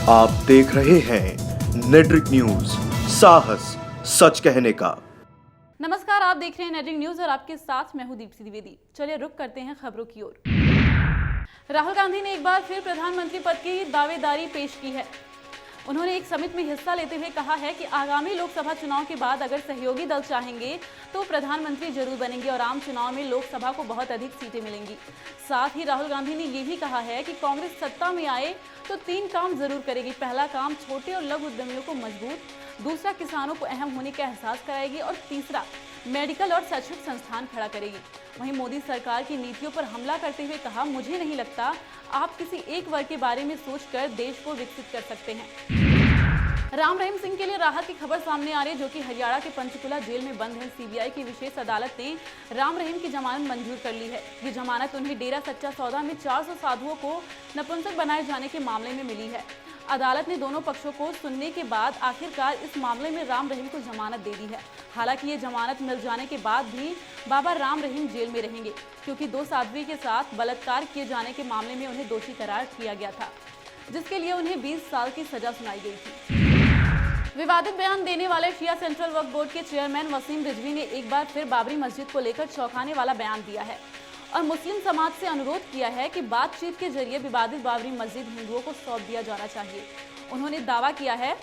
आप देख रहे हैं नेट्रिक न्यूज, साहस सच कहने का। नमस्कार, आप देख रहे हैं नेट्रिक न्यूज और आपके साथ मैं हूं दीप्ति द्विवेदी। चलिए रुक करते हैं खबरों की ओर। राहुल गांधी ने एक बार फिर प्रधानमंत्री पद की दावेदारी पेश की है। उन्होंने एक समिट में हिस्सा लेते हुए कहा है कि आगामी लोकसभा चुनाव के बाद अगर सहयोगी दल चाहेंगे तो प्रधानमंत्री जरूर बनेंगे और आम चुनाव में लोकसभा को बहुत अधिक सीटें मिलेंगी। साथ ही राहुल गांधी ने ये भी कहा है कि कांग्रेस सत्ता में आए तो 3 काम जरूर करेगी। पहला काम छोटे और लघु उद्यमियों को मजबूत, दूसरा किसानों को अहम होने का एहसास कराएगी और तीसरा मेडिकल और शैक्षिक संस्थान खड़ा करेगी। वहीं मोदी सरकार की नीतियों पर हमला करते हुए कहा, मुझे नहीं लगता आप किसी एक वर्ग के बारे में सोचकर देश को विकसित कर सकते हैं। राम रहीम सिंह के लिए राहत की खबर सामने आ रही है, जो कि हरियाणा के पंचकुला जेल में बंद हैं। सीबीआई की विशेष अदालत ने राम रहीम की जमानत मंजूर कर ली है। ये जमानत उन्हें डेरा सच्चा सौदा में 400 साधुओं को नपुंसक बनाए जाने के मामले में मिली है। अदालत ने दोनों पक्षों को सुनने के बाद आखिरकार इस मामले में राम रहीम को जमानत दे दी है। हालांकि ये जमानत मिल जाने के बाद भी बाबा राम रहीम जेल में रहेंगे, क्योंकि 2 साध्वी के साथ बलात्कार किए जाने के मामले में उन्हें दोषी करार किया गया था, जिसके लिए उन्हें 20 साल की सजा सुनाई गई थी। विवादित बयान देने वाले शिया सेंट्रल वक्फ बोर्ड के चेयरमैन वसीम रिजवी ने एक बार फिर बाबरी मस्जिद को लेकर चौंकाने वाला बयान दिया है और मुस्लिम समाज से अनुरोध किया है कि बातचीत के जरिए विवादित बाबरी मस्जिद हिंदुओं को सौंप दिया जाना चाहिए। उन्होंने दावा किया है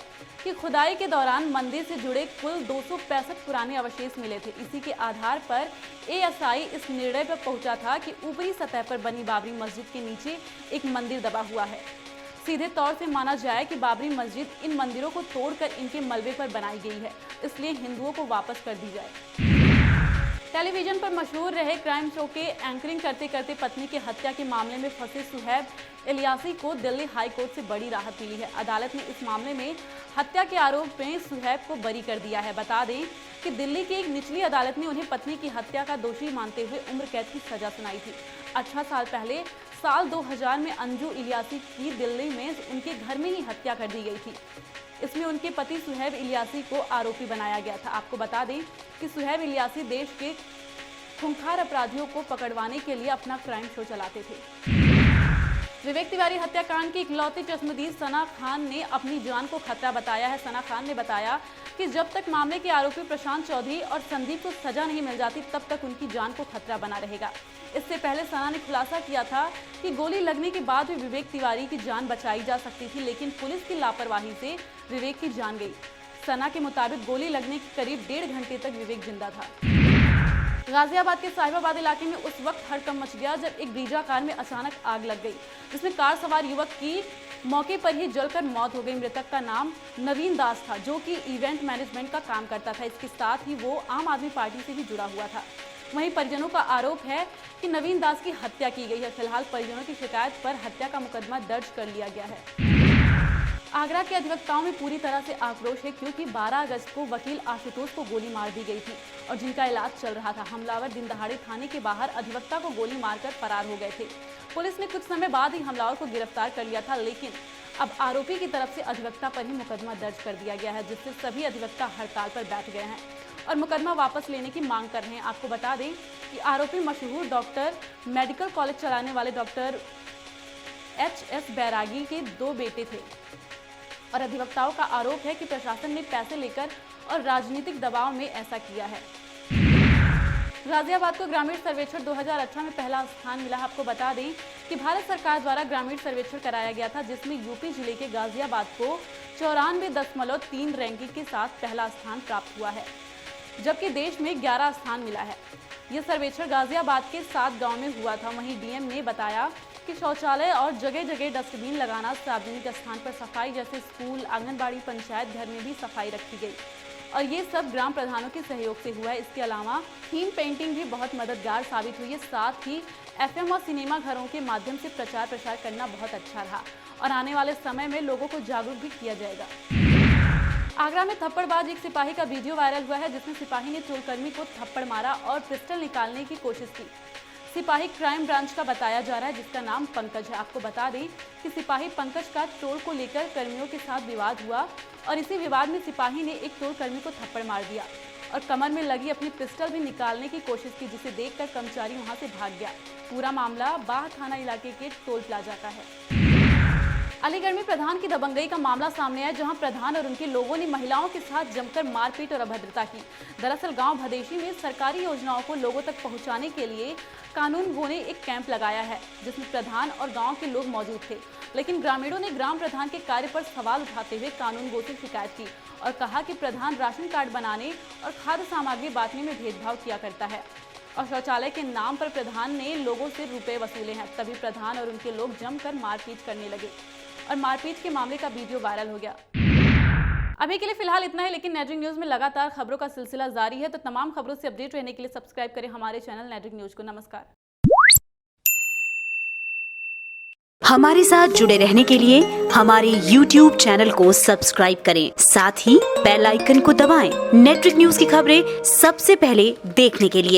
कि खुदाई के दौरान मंदिर से जुड़े कुल 265 पुराने अवशेष मिले थे। इसी के आधार पर एएसआई इस निर्णय पर पहुंचा था कि ऊपरी सतह पर बनी बाबरी मस्जिद के नीचे एक मंदिर दबा हुआ है। सीधे तौर से माना जाए कि बाबरी मस्जिद इन मंदिरों को तोड़कर इनके मलबे पर बनाई गई है, इसलिए हिंदुओं को वापस कर दी जाए। टेलीविजन पर मशहूर रहे क्राइम शो के एंकरिंग करते करते पत्नी की हत्या के मामले में फंसे सुहैब इलियासी को दिल्ली हाई कोर्ट से बड़ी राहत मिली है। अदालत ने इस मामले में हत्या के आरोप में सुहैब को बरी कर दिया है। बता दें कि दिल्ली की एक निचली अदालत ने उन्हें पत्नी की हत्या का दोषी मानते हुए उम्र कैद की सजा सुनाई थी। 18 साल पहले साल 2000 में अंजू इलियासी की दिल्ली में उनके घर में ही हत्या कर दी गई थी। इसमें उनके पति सुहैब इलियासी को आरोपी बनाया गया था। आपको बता दें कि सुहैब इलियासी देश के खूंखार अपराधियों को पकड़वाने के लिए अपना क्राइम शो चलाते थे। विवेक तिवारी हत्याकांड की इकलौती चश्मदीद सना खान ने अपनी जान को खतरा बताया है। सना खान ने बताया कि जब तक मामले के आरोपी प्रशांत चौधरी और संदीप को सजा नहीं मिल जाती, तब तक उनकी जान को खतरा बना रहेगा। इससे पहले सना ने खुलासा किया था कि गोली लगने के बाद भी विवेक तिवारी की जान बचाई जा सकती थी, लेकिन पुलिस की लापरवाही से विवेक की जान गई। सना के मुताबिक गोली लगने के करीब 1.5 घंटे तक विवेक जिंदा था। गाजियाबाद के साहिबाबाद इलाके में उस वक्त हड़कंप मच गया जब एक ब्रीजा कार में अचानक आग लग गई, जिसमें कार सवार युवक की मौके पर ही जलकर मौत हो गई। मृतक का नाम नवीन दास था, जो कि इवेंट मैनेजमेंट का काम करता था। इसके साथ ही वो आम आदमी पार्टी से भी जुड़ा हुआ था। वहीं परिजनों का आरोप है कि नवीन दास की हत्या की गई है। फिलहाल परिजनों की शिकायत पर हत्या का मुकदमा दर्ज कर लिया गया है। आगरा के अधिवक्ताओं में पूरी तरह से आक्रोश है, क्योंकि 12 अगस्त को वकील आशुतोष को गोली मार दी गई थी और जिनका इलाज चल रहा था। हमलावर दिन दहाड़े थाने के बाहर अधिवक्ता को गोली मारकर फरार हो गए थे। पुलिस ने कुछ समय बाद ही हमलावर को गिरफ्तार कर लिया था, लेकिन अब आरोपी की तरफ से अधिवक्ता पर ही मुकदमा दर्ज कर दिया गया है, जिससे सभी अधिवक्ता हड़ताल पर बैठ गए हैं और मुकदमा वापस लेने की मांग कर रहे हैं। आपको बता दें कि आरोपी मशहूर डॉक्टर, मेडिकल कॉलेज चलाने वाले डॉक्टर HS बैरागी के 2 बेटे थे और अधिवक्ताओं का आरोप है कि प्रशासन ने पैसे लेकर और राजनीतिक दबाव में ऐसा किया है। गाजियाबाद को ग्रामीण सर्वेक्षण 2018 में पहला स्थान मिला। आपको बता दें कि भारत सरकार द्वारा ग्रामीण सर्वेक्षण कराया गया था, जिसमें यूपी जिले के गाजियाबाद को 94.3 रैंकिंग के साथ पहला स्थान प्राप्त हुआ है, जबकि देश में 11 स्थान मिला है। यह सर्वेक्षण गाजियाबाद के 7 गाँव में हुआ था। वहीं DM ने बताया कि शौचालय और जगह जगह डस्टबिन लगाना, सार्वजनिक स्थान पर सफाई जैसे स्कूल, आंगनबाड़ी, पंचायत घर में भी सफाई रखी गई और ये सब ग्राम प्रधानों के सहयोग से हुआ है। इसके अलावा थीम पेंटिंग भी बहुत मददगार साबित हुई है। साथ ही FM और सिनेमा घरों के माध्यम से प्रचार प्रसार करना बहुत अच्छा रहा और आने वाले समय में लोगों को जागरूक भी किया जाएगा। आगरा में थप्पड़बाज एक सिपाही का वीडियो वायरल हुआ है, जिसमें सिपाही ने टोलकर्मी को थप्पड़ मारा और पिस्टल निकालने की कोशिश की। सिपाही क्राइम ब्रांच का बताया जा रहा है, जिसका नाम पंकज है। आपको बता दें कि सिपाही पंकज का टोल को लेकर कर्मियों के साथ विवाद हुआ और इसी विवाद में सिपाही ने एक टोल कर्मी को थप्पड़ मार दिया और कमर में लगी अपनी पिस्टल भी निकालने की कोशिश की, जिसे देखकर कर्मचारी वहां से भाग गया। पूरा मामला बाह थाना इलाके के टोल प्लाजा का है। अलीगढ़ में प्रधान की दबंगई का मामला सामने आया, जहां प्रधान और उनके लोगों ने महिलाओं के साथ जमकर मारपीट और अभद्रता की। दरअसल गांव भदेशी में सरकारी योजनाओं को लोगों तक पहुंचाने के लिए कानून गो ने एक कैंप लगाया है, जिसमें प्रधान और गांव के लोग मौजूद थे। लेकिन ग्रामीणों ने ग्राम प्रधान के कार्य पर सवाल उठाते हुए कानून गो से शिकायत की और कहा कि प्रधान राशन कार्ड बनाने और खाद्य सामग्री बांटने में भेदभाव किया करता है और शौचालय के नाम पर प्रधान ने लोगों से रुपए वसूले हैं। तभी प्रधान और उनके लोग जमकर मारपीट करने लगे और मारपीट के मामले का वीडियो वायरल हो गया। अभी के लिए फिलहाल इतना ही, लेकिन नेटरिक न्यूज में लगातार खबरों का सिलसिला जारी है। तो तमाम खबरों से अपडेट रहने के लिए सब्सक्राइब करें हमारे चैनल नेटरिक न्यूज को। नमस्कार। हमारे साथ जुड़े रहने के लिए हमारे YouTube चैनल को सब्सक्राइब करें, साथ ही बेल आइकन को दबाएं। नेटरिक न्यूज की खबरें सबसे पहले देखने के लिए।